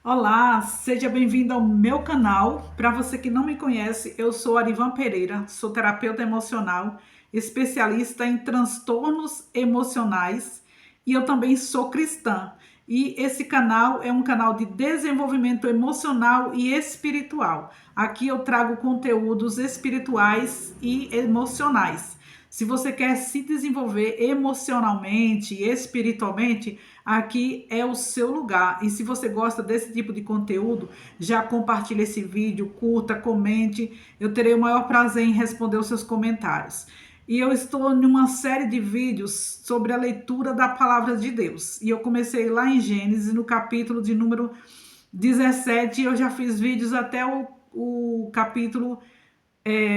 Olá, seja bem-vindo ao meu canal. Para você que não me conhece, eu sou Arivan Pereira, sou terapeuta emocional, especialista em transtornos emocionais e eu também sou cristã. E esse canal é um canal de desenvolvimento emocional e espiritual. Aqui eu trago conteúdos espirituais e emocionais. Se você quer se desenvolver emocionalmente e espiritualmente, aqui é o seu lugar. E se você gosta desse tipo de conteúdo, já compartilhe esse vídeo, curta, comente. Eu terei o maior prazer em responder os seus comentários. E eu estou em uma série de vídeos sobre a leitura da palavra de Deus. E eu comecei lá em Gênesis, no capítulo de número 17, e eu já fiz vídeos até o capítulo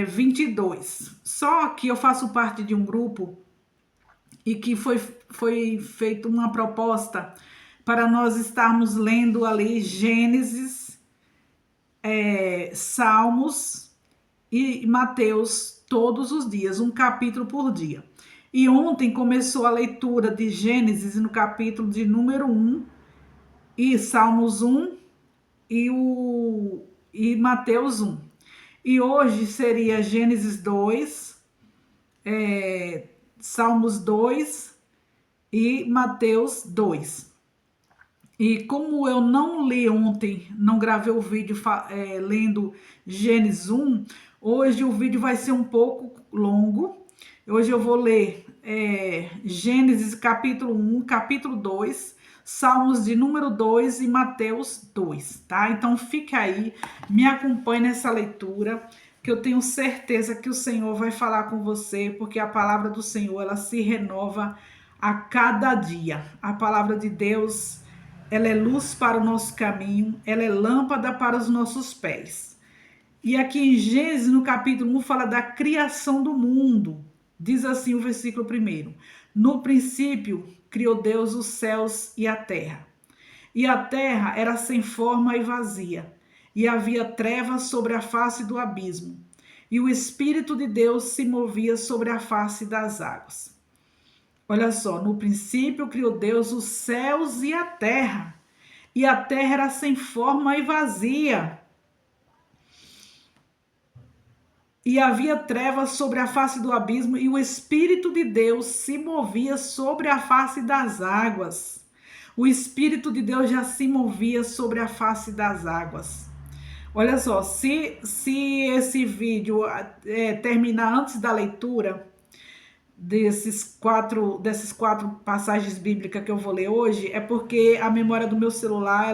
22. Só que eu faço parte de um grupo e que foi feita uma proposta para nós estarmos lendo ali Gênesis, Salmos e Mateus todos os dias, um capítulo por dia. E ontem começou a leitura de Gênesis no capítulo de número 1 e Salmos 1 e Mateus 1. E hoje seria Gênesis 2, Salmos 2 e Mateus 2. E como eu não li ontem, não gravei o vídeo lendo Gênesis 1, hoje o vídeo vai ser um pouco longo. Hoje eu vou ler Gênesis capítulo 1, capítulo 2, Salmos de número 2 e Mateus 2, tá? Então fique aí, me acompanhe nessa leitura, que eu tenho certeza que o Senhor vai falar com você, porque a palavra do Senhor, ela se renova a cada dia. A palavra de Deus, ela é luz para o nosso caminho, ela é lâmpada para os nossos pés. E aqui em Gênesis, no capítulo 1, fala da criação do mundo. Diz assim o versículo 1: No princípio, criou Deus os céus e a terra. E a terra era sem forma e vazia, e havia trevas sobre a face do abismo, e o Espírito de Deus se movia sobre a face das águas. Olha só, no princípio criou Deus os céus e a terra era sem forma e vazia. E havia trevas sobre a face do abismo, e o Espírito de Deus se movia sobre a face das águas. O Espírito de Deus já se movia sobre a face das águas. Olha só, se esse vídeo terminar antes da leitura dessas quatro passagens bíblicas que eu vou ler hoje, é porque a memória do meu celular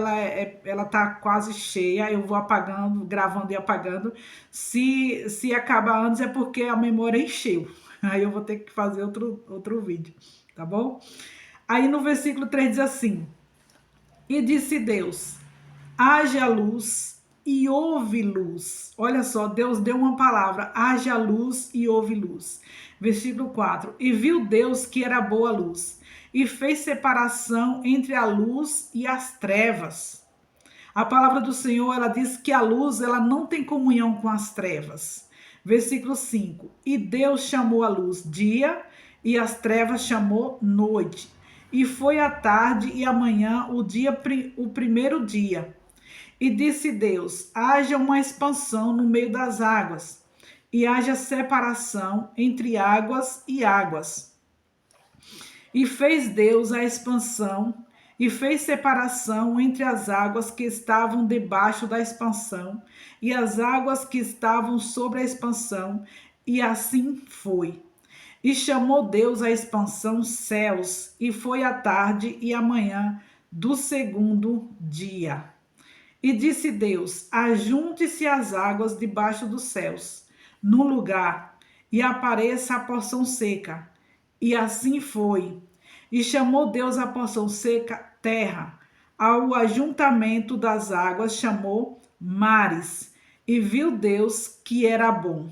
ela tá quase cheia. Eu vou apagando, gravando e apagando. Se acabar antes é porque a memória encheu. Aí eu vou ter que fazer outro vídeo, tá bom? Aí no versículo 3 diz assim: E disse Deus: haja luz e houve luz. Olha só, Deus deu uma palavra: haja luz e houve luz. Versículo 4: E viu Deus que era boa a luz, e fez separação entre a luz e as trevas. A palavra do Senhor, ela diz que a luz, ela não tem comunhão com as trevas. Versículo 5: E Deus chamou a luz dia, e as trevas chamou noite. E foi a tarde e a manhã o primeiro dia. E disse Deus: haja uma expansão no meio das águas, e haja separação entre águas e águas. E fez Deus a expansão, e fez separação entre as águas que estavam debaixo da expansão, e as águas que estavam sobre a expansão, e assim foi. E chamou Deus a expansão céus, e foi a tarde e a manhã do segundo dia. E disse Deus: ajunte-se as águas debaixo dos céus, num lugar, e apareça a porção seca. E assim foi. E chamou Deus a porção seca terra. Ao ajuntamento das águas chamou mares. E viu Deus que era bom.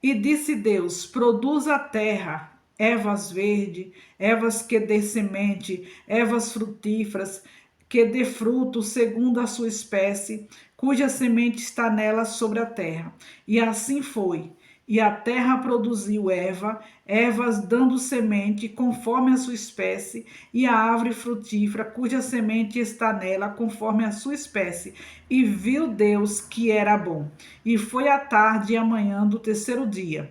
E disse Deus: produz a terra ervas verdes, ervas que dê semente, ervas frutíferas, que dê fruto segundo a sua espécie, cuja semente está nela sobre a terra. E assim foi. E a terra produziu ervas dando semente conforme a sua espécie, e a árvore frutífera, cuja semente está nela, conforme a sua espécie. E viu Deus que era bom. E foi a tarde e a manhã do terceiro dia.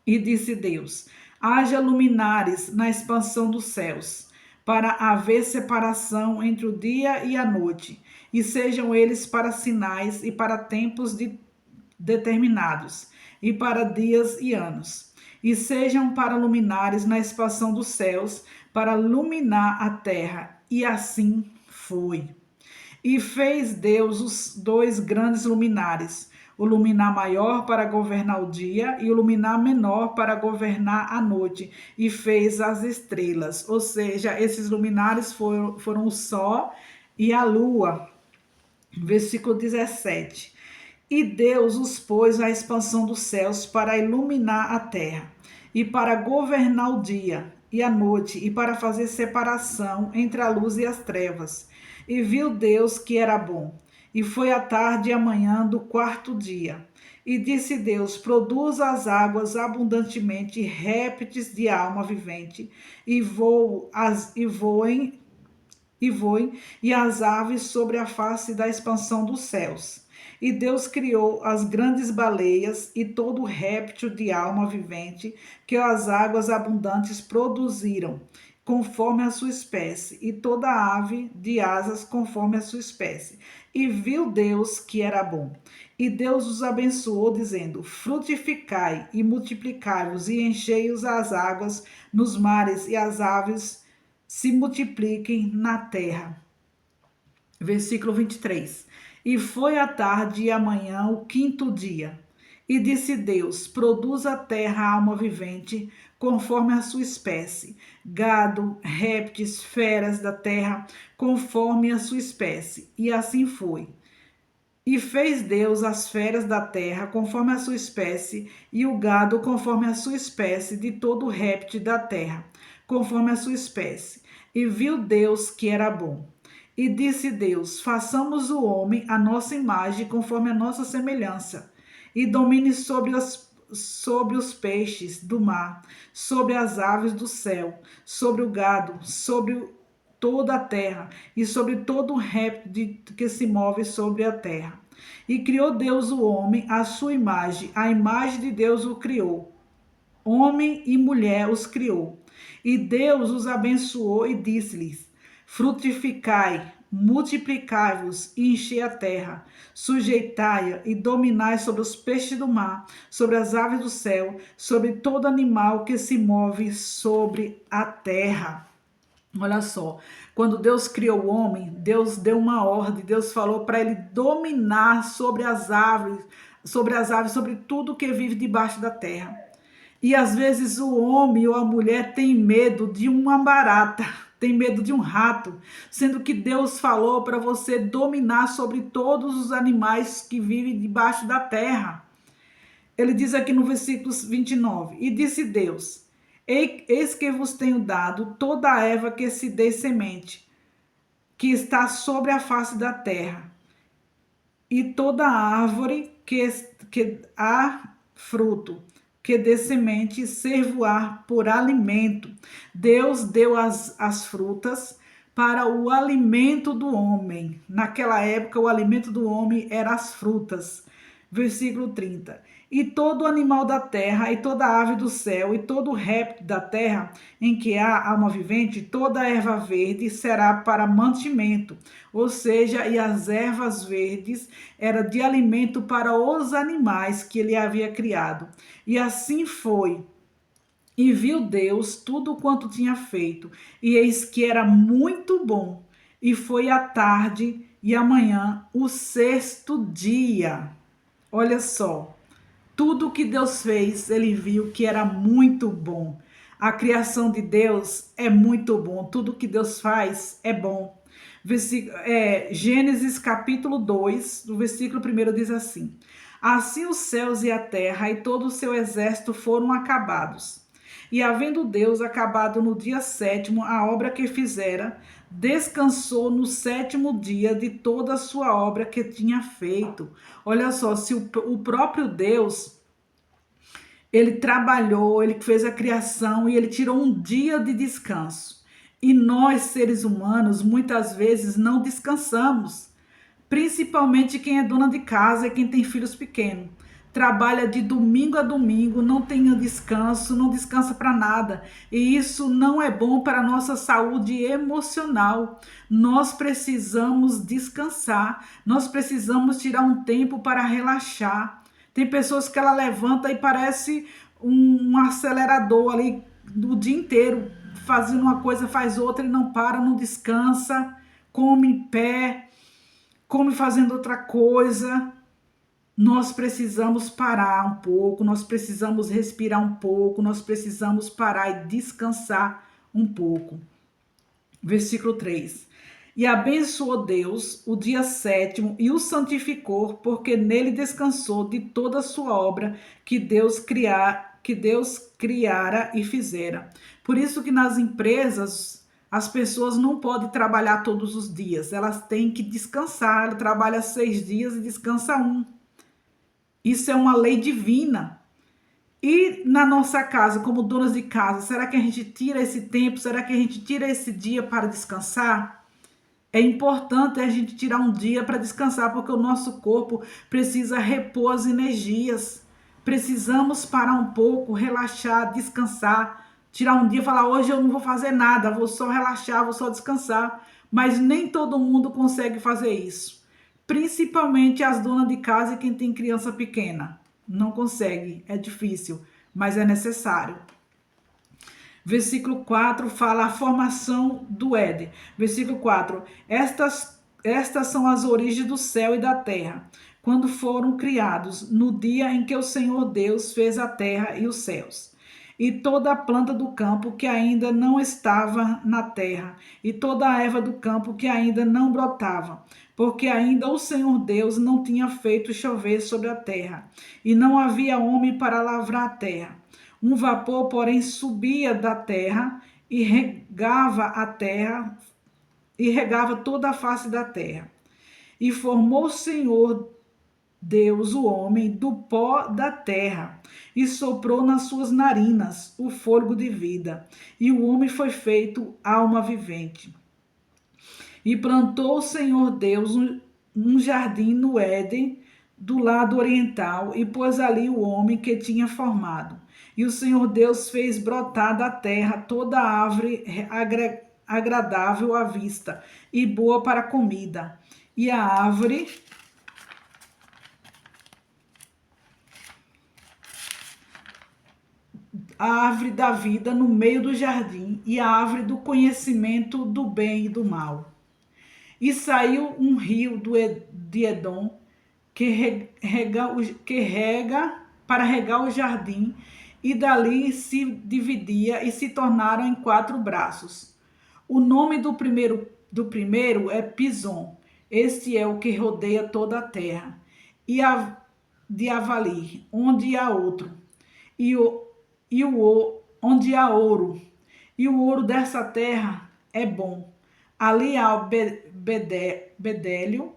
E disse Deus: haja luminares na expansão dos céus, para haver separação entre o dia e a noite, e sejam eles para sinais e para tempos determinados, e para dias e anos. E sejam para luminares na expansão dos céus, para iluminar a terra. E assim foi. E fez Deus os dois grandes luminares, o luminar maior para governar o dia e o luminar menor para governar a noite, e fez as estrelas. Ou seja, esses luminares foram o sol e a lua. Versículo 17. E Deus os pôs à expansão dos céus para iluminar a terra, e para governar o dia e a noite, e para fazer separação entre a luz e as trevas. E viu Deus que era bom. E foi a tarde e a manhã do quarto dia. E disse Deus: produza as águas abundantemente répteis de alma vivente, e voem, e as aves sobre a face da expansão dos céus. E Deus criou as grandes baleias e todo réptil de alma vivente que as águas abundantes produziram, conforme a sua espécie, e toda ave de asas conforme a sua espécie. E viu Deus que era bom. E Deus os abençoou, dizendo: frutificai e multiplicai-vos, e enchei-os as águas nos mares, e as aves se multipliquem na terra. Versículo 23. E foi a tarde e a manhã o quinto dia. E disse Deus: produz a terra alma vivente, conforme a sua espécie, gado, répteis, feras da terra, conforme a sua espécie. E assim foi. E fez Deus as feras da terra conforme a sua espécie, e o gado conforme a sua espécie, de todo réptil da terra, conforme a sua espécie. E viu Deus que era bom. E disse Deus: façamos o homem à nossa imagem, conforme a nossa semelhança, e domine sobre os peixes do mar, sobre as aves do céu, sobre o gado, sobre toda a terra, e sobre todo réptil que se move sobre a terra. E criou Deus o homem à sua imagem, a imagem de Deus o criou. Homem e mulher os criou. E Deus os abençoou e disse-lhes: frutificai, multiplicai-vos e enchei a terra, sujeitai-a e dominai sobre os peixes do mar, sobre as aves do céu, sobre todo animal que se move sobre a terra. Olha só, quando Deus criou o homem, Deus deu uma ordem, Deus falou para ele dominar sobre tudo que vive debaixo da terra. E às vezes o homem ou a mulher tem medo de uma barata, tem medo de um rato, sendo que Deus falou para você dominar sobre todos os animais que vivem debaixo da terra. Ele diz aqui no versículo 29, e disse Deus: eis que vos tenho dado toda a erva que se dê semente, que está sobre a face da terra, e toda árvore que há fruto, que dê semente, ser-voar por alimento. Deus deu as frutas para o alimento do homem. Naquela época, o alimento do homem era as frutas. Versículo 30. E todo animal da terra, e toda ave do céu, e todo réptil da terra, em que há alma vivente, toda erva verde será para mantimento. Ou seja, e as ervas verdes era de alimento para os animais que ele havia criado. E assim foi. E viu Deus tudo quanto tinha feito, e eis que era muito bom. E foi a tarde e a manhã, o sexto dia. Olha só, tudo que Deus fez, ele viu que era muito bom. A criação de Deus é muito bom, tudo que Deus faz é bom. Gênesis capítulo 2, no versículo 1 diz assim: assim os céus e a terra e todo o seu exército foram acabados. E havendo Deus acabado no dia sétimo a obra que fizera, descansou no sétimo dia de toda a sua obra que tinha feito. Olha só, se o próprio Deus Ele trabalhou, ele fez a criação e ele tirou um dia de descanso. E nós, seres humanos, muitas vezes não descansamos, principalmente quem é dona de casa e quem tem filhos pequenos. Trabalha de domingo a domingo, não tem descanso, não descansa para nada. E isso não é bom para a nossa saúde emocional. Nós precisamos descansar, nós precisamos tirar um tempo para relaxar. Tem pessoas que ela levanta e parece um acelerador ali o dia inteiro, fazendo uma coisa, faz outra e não para, não descansa, come em pé, come fazendo outra coisa. Nós precisamos parar um pouco, nós precisamos respirar um pouco, nós precisamos parar e descansar um pouco. Versículo 3. E abençoou Deus o dia sétimo e o santificou, porque nele descansou de toda a sua obra que Deus criara e fizera. Por isso que nas empresas as pessoas não podem trabalhar todos os dias, elas têm que descansar. Ela trabalha 6 dias e descansa um. Isso é uma lei divina. E na nossa casa, como donas de casa, será que a gente tira esse tempo? Será que a gente tira esse dia para descansar? É importante a gente tirar um dia para descansar, porque o nosso corpo precisa repor as energias. Precisamos parar um pouco, relaxar, descansar, tirar um dia e falar: hoje eu não vou fazer nada, vou só relaxar, vou só descansar. Mas nem todo mundo consegue fazer isso. Principalmente as donas de casa e quem tem criança pequena. Não consegue, é difícil, mas é necessário. Versículo 4 fala a formação do Éden. Versículo 4. Estas são as origens do céu e da terra, quando foram criados, no dia em que o Senhor Deus fez a terra e os céus. E toda a planta do campo que ainda não estava na terra, e toda a erva do campo que ainda não brotava, porque ainda o Senhor Deus não tinha feito chover sobre a terra, e não havia homem para lavrar a terra. Um vapor, porém, subia da terra e regava toda a face da terra. E formou o Senhor Deus o homem do pó da terra, e soprou nas suas narinas o fôlego de vida, e o homem foi feito alma vivente. E plantou o Senhor Deus um jardim no Éden, do lado oriental, e pôs ali o homem que tinha formado. E o Senhor Deus fez brotar da terra toda árvore agradável à vista e boa para a comida, e a árvore da vida no meio do jardim, e a árvore do conhecimento do bem e do mal. E saiu um rio de Edom que rega para regar o jardim, e dali se dividia e se tornaram em 4 braços. O nome do primeiro é Pison. Este é o que rodeia toda a terra. E de Avalir, onde há outro. Onde há ouro. E o ouro dessa terra é bom. Ali há bedélio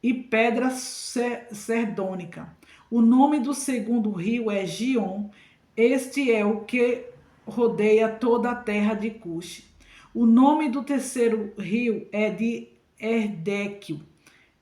e pedra sardônica. O nome do segundo rio é Gion. Este é o que rodeia toda a terra de Cuxi. O nome do terceiro rio é de Erdéquio.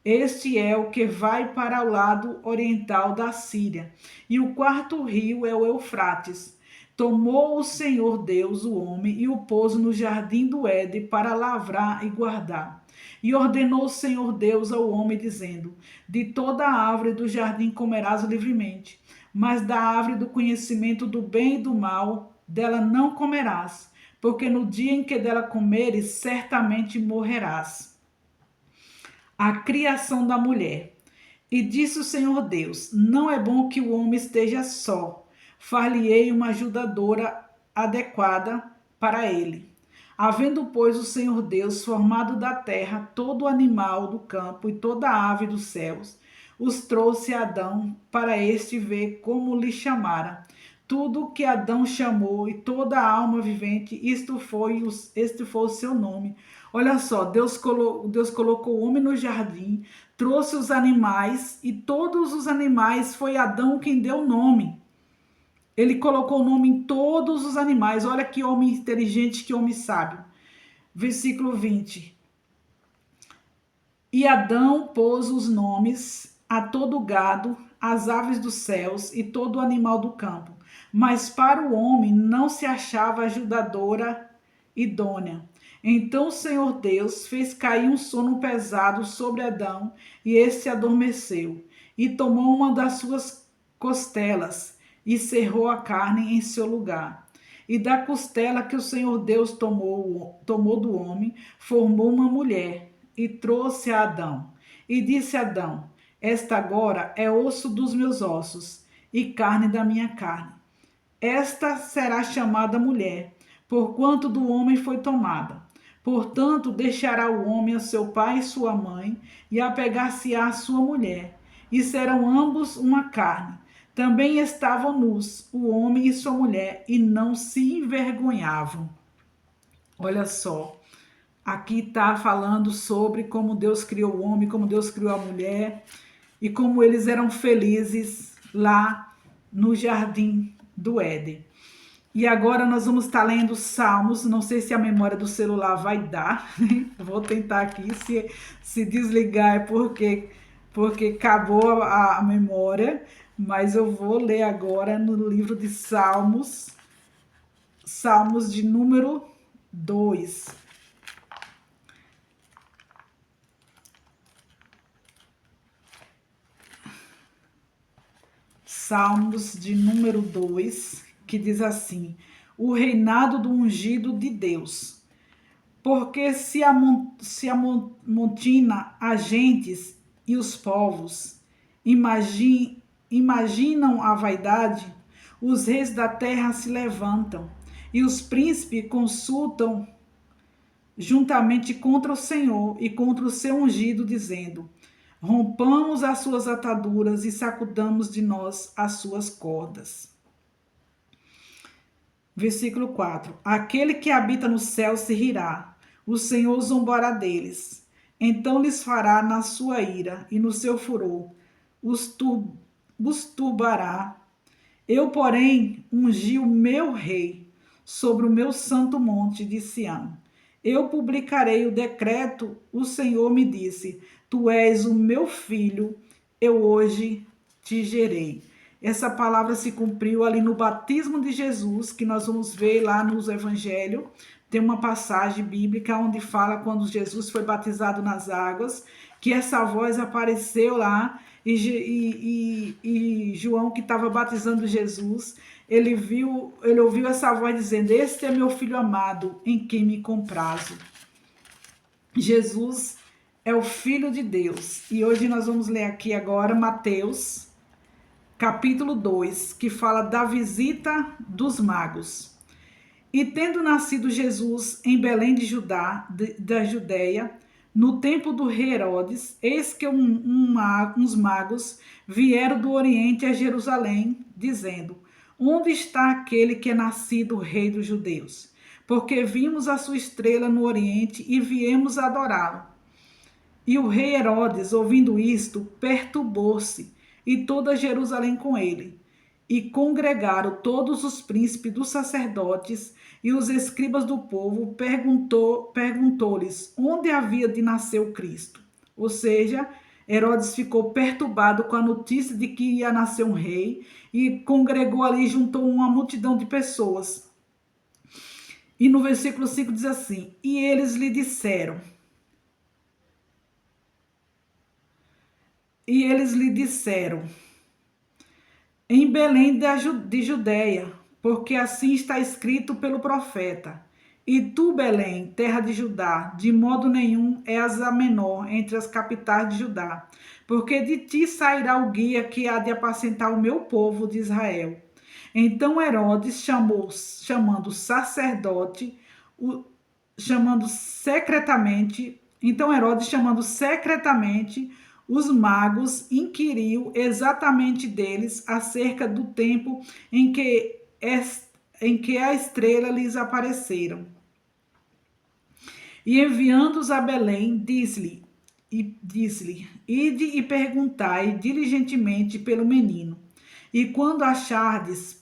Este é o que vai para o lado oriental da Síria. E o quarto rio é o Eufrates. Tomou o Senhor Deus o homem e o pôs no jardim do Éden para lavrar e guardar. E ordenou o Senhor Deus ao homem, dizendo: de toda a árvore do jardim comerás livremente, mas da árvore do conhecimento do bem e do mal, dela não comerás, porque no dia em que dela comeres, certamente morrerás. A criação da mulher. E disse o Senhor Deus: não é bom que o homem esteja só. Far-lhe-ei uma ajudadora adequada para ele. Havendo, pois, o Senhor Deus formado da terra todo animal do campo e toda ave dos céus, os trouxe a Adão para este ver como lhe chamara. Tudo que Adão chamou e toda a alma vivente, este foi o seu nome. Olha só, Deus colocou o homem no jardim, trouxe os animais, e todos os animais foi Adão quem deu o nome. Ele colocou o nome em todos os animais. Olha que homem inteligente, que homem sábio. Versículo 20. E Adão pôs os nomes a todo o gado, às aves dos céus e todo animal do campo. Mas para o homem não se achava ajudadora idônea. Então o Senhor Deus fez cair um sono pesado sobre Adão, e este adormeceu. E tomou uma das suas costelas e cerrou a carne em seu lugar. E da costela que o Senhor Deus tomou do homem, formou uma mulher e trouxe a Adão. E disse a Adão: Esta agora é osso dos meus ossos e carne da minha carne. Esta será chamada mulher, porquanto do homem foi tomada. Portanto, deixará o homem a seu pai e sua mãe, e apegar-se-á à sua mulher, e serão ambos uma carne. Também estavam nus, o homem e sua mulher, e não se envergonhavam. Olha só, aqui está falando sobre como Deus criou o homem, como Deus criou a mulher, e como eles eram felizes lá no jardim do Éden. E agora nós vamos estar lendo Salmos. Não sei se a memória do celular vai dar. Vou tentar aqui. Se desligar é porque acabou a memória. Mas eu vou ler agora no livro de Salmos. Salmos de número 2. Salmos de número 2, que diz assim: o reinado do ungido de Deus. Porque se amontina as gentes e os povos imaginam a vaidade, os reis da terra se levantam e os príncipes consultam juntamente contra o Senhor e contra o seu ungido, dizendo: rompamos as suas ataduras e sacudamos de nós as suas cordas. Versículo 4. Aquele que habita no céu se rirá, o Senhor zombará deles. Então lhes fará na sua ira e no seu furor, os turbará. Eu, porém, ungi o meu rei sobre o meu santo monte de Sião. Eu publicarei o decreto, o Senhor me disse: Tu és o meu filho, eu hoje te gerei. Essa palavra se cumpriu ali no batismo de Jesus, que nós vamos ver lá nos evangelhos. Tem uma passagem bíblica onde fala quando Jesus foi batizado nas águas, que essa voz apareceu lá, e João, que estava batizando Jesus, ele ouviu essa voz dizendo: Este é meu filho amado, em quem me comprazo. Jesus é o Filho de Deus. E hoje nós vamos ler aqui agora Mateus, capítulo 2, que fala da visita dos magos. E tendo nascido Jesus em Belém de Judá, da Judéia, no tempo do rei Herodes, eis que uns magos vieram do Oriente a Jerusalém, dizendo: Onde está aquele que é nascido rei dos judeus? Porque vimos a sua estrela no Oriente e viemos adorá-lo. E o rei Herodes, ouvindo isto, perturbou-se, e toda Jerusalém com ele. E congregaram todos os príncipes dos sacerdotes e os escribas do povo, perguntou-lhes onde havia de nascer o Cristo. Ou seja, Herodes ficou perturbado com a notícia de que ia nascer um rei e congregou ali, juntou uma multidão de pessoas. E no versículo 5 diz assim: E eles lhe disseram, em Belém de Judéia, porque assim está escrito pelo profeta: E tu, Belém, terra de Judá, de modo nenhum és a menor entre as capitais de Judá, porque de ti sairá o guia que há de apacentar o meu povo de Israel. Então Herodes chamando secretamente os magos, inquiriu exatamente deles acerca do tempo em que a estrela lhes apareceram. E enviando-os a Belém, disse-lhe: Ide e perguntai diligentemente pelo menino. E quando achardes,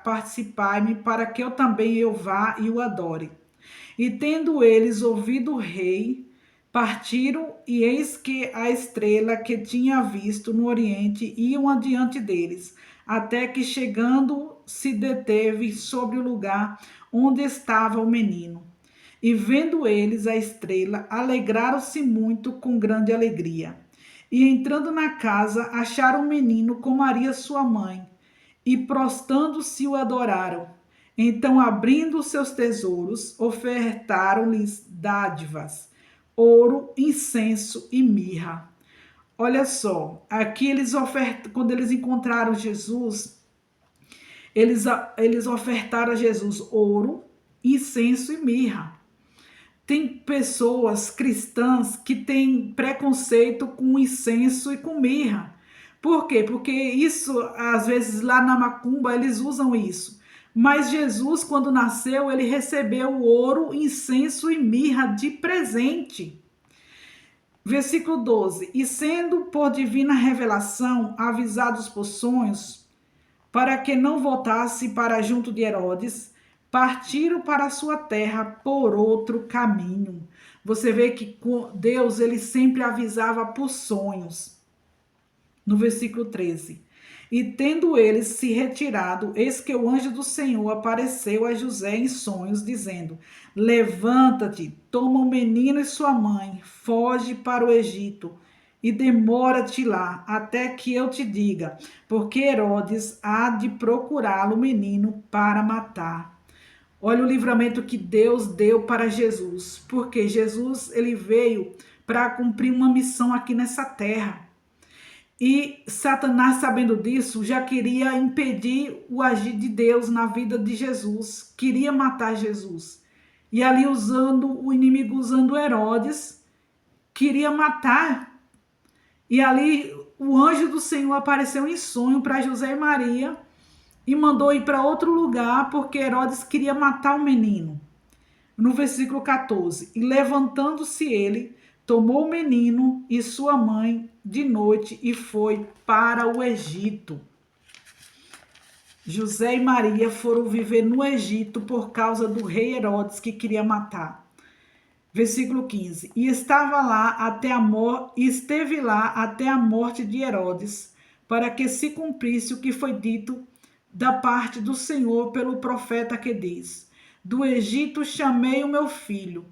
participai-me, para que eu também eu vá e o adore. E tendo eles ouvido o rei, partiram, e eis que a estrela que tinha visto no oriente iam adiante deles, até que chegando se deteve sobre o lugar onde estava o menino. E vendo eles a estrela, alegraram-se muito com grande alegria. E entrando na casa, acharam o menino com Maria sua mãe, e prostrando-se o adoraram. Então, abrindo seus tesouros, ofertaram-lhes dádivas, ouro, incenso e mirra. Olha só, aqui quando eles encontraram Jesus, eles ofertaram a Jesus ouro, incenso e mirra. Tem pessoas cristãs que têm preconceito com incenso e com mirra. Por quê? Porque isso, às vezes, lá na macumba, eles usam isso. Mas Jesus, quando nasceu, ele recebeu ouro, incenso e mirra de presente. Versículo 12. E sendo por divina revelação avisados por sonhos, para que não voltasse para junto de Herodes, partiram para a sua terra por outro caminho. Você vê que Deus, ele sempre avisava por sonhos. No versículo 13. E tendo eles se retirado, eis que o anjo do Senhor apareceu a José em sonhos, dizendo: Levanta-te, toma o menino e sua mãe, foge para o Egito e demora-te lá, até que eu te diga, porque Herodes há de procurá-lo, menino, para matar. Olha o livramento que Deus deu para Jesus, porque Jesus, ele veio para cumprir uma missão aqui nessa terra. E Satanás, sabendo disso, já queria impedir o agir de Deus na vida de Jesus, queria matar Jesus. E ali o inimigo usando Herodes, queria matar. E ali o anjo do Senhor apareceu em sonho para José e Maria e mandou ir para outro lugar porque Herodes queria matar o menino. No versículo 14, e levantando-se ele, tomou o menino e sua mãe de noite e foi para o Egito. José e Maria foram viver no Egito por causa do rei Herodes que queria matar. Versículo 15. E estava lá até esteve lá até a morte de Herodes, para que se cumprisse o que foi dito da parte do Senhor pelo profeta que diz: Do Egito chamei o meu filho.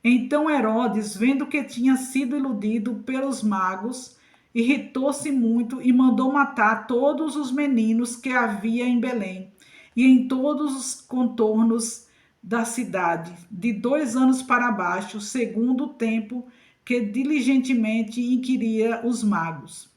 Então Herodes, vendo que tinha sido iludido pelos magos, irritou-se muito e mandou matar todos os meninos que havia em Belém e em todos os contornos da cidade, de 2 anos para baixo, segundo o tempo que diligentemente inquiria os magos.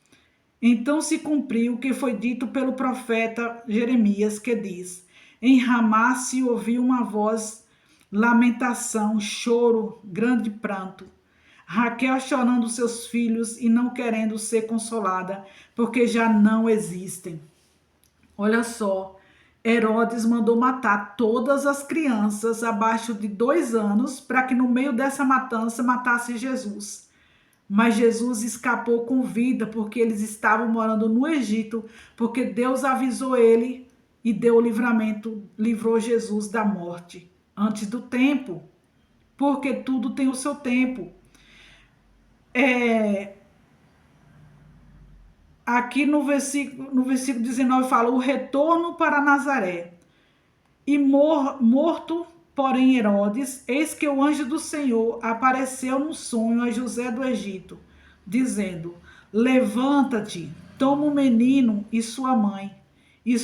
Então se cumpriu o que foi dito pelo profeta Jeremias, que diz: Em Ramá se ouviu uma voz, lamentação, choro, grande pranto. Raquel chorando seus filhos e não querendo ser consolada, porque já não existem. Olha só, Herodes mandou matar todas as crianças abaixo de 2 anos para que no meio dessa matança matasse Jesus. Mas Jesus escapou com vida porque eles estavam morando no Egito, porque Deus avisou ele e deu o livramento, livrou Jesus da morte antes do tempo, porque tudo tem o seu tempo. Aqui no versículo 19 fala: o retorno para Nazaré. E morto, porém, Herodes, eis que o anjo do Senhor apareceu no sonho a José do Egito, dizendo: Levanta-te, toma o menino e sua mãe, e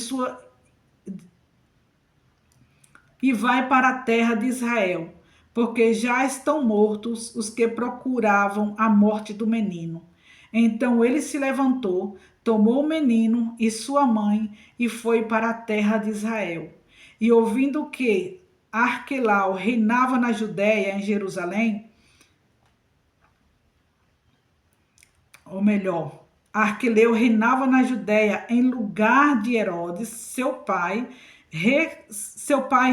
vai para a terra de Israel, porque já estão mortos os que procuravam a morte do menino. Então ele se levantou, tomou o menino e sua mãe e foi para a terra de Israel. E ouvindo que Arquelau reinava na Judéia, em Jerusalém, ou melhor, Arqueleu reinava na Judéia em lugar de Herodes, seu pai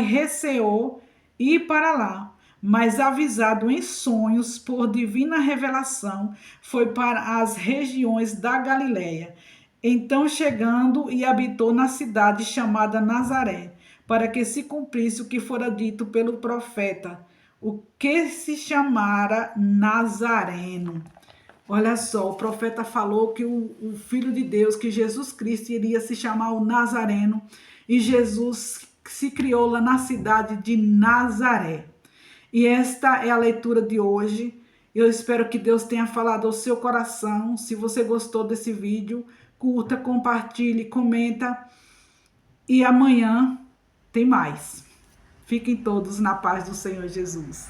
receou ir para lá, mas avisado em sonhos por divina revelação, foi para as regiões da Galiléia. Então chegando e habitou na cidade chamada Nazaré, para que se cumprisse o que fora dito pelo profeta, o que se chamara Nazareno. Olha só, o profeta falou que o Filho de Deus, que Jesus Cristo iria se chamar o Nazareno, e Jesus se criou lá na cidade de Nazaré. E esta é a leitura de hoje. Eu espero que Deus tenha falado ao seu coração. Se você gostou desse vídeo, curta, compartilhe, comenta. E amanhã tem mais. Fiquem todos na paz do Senhor Jesus.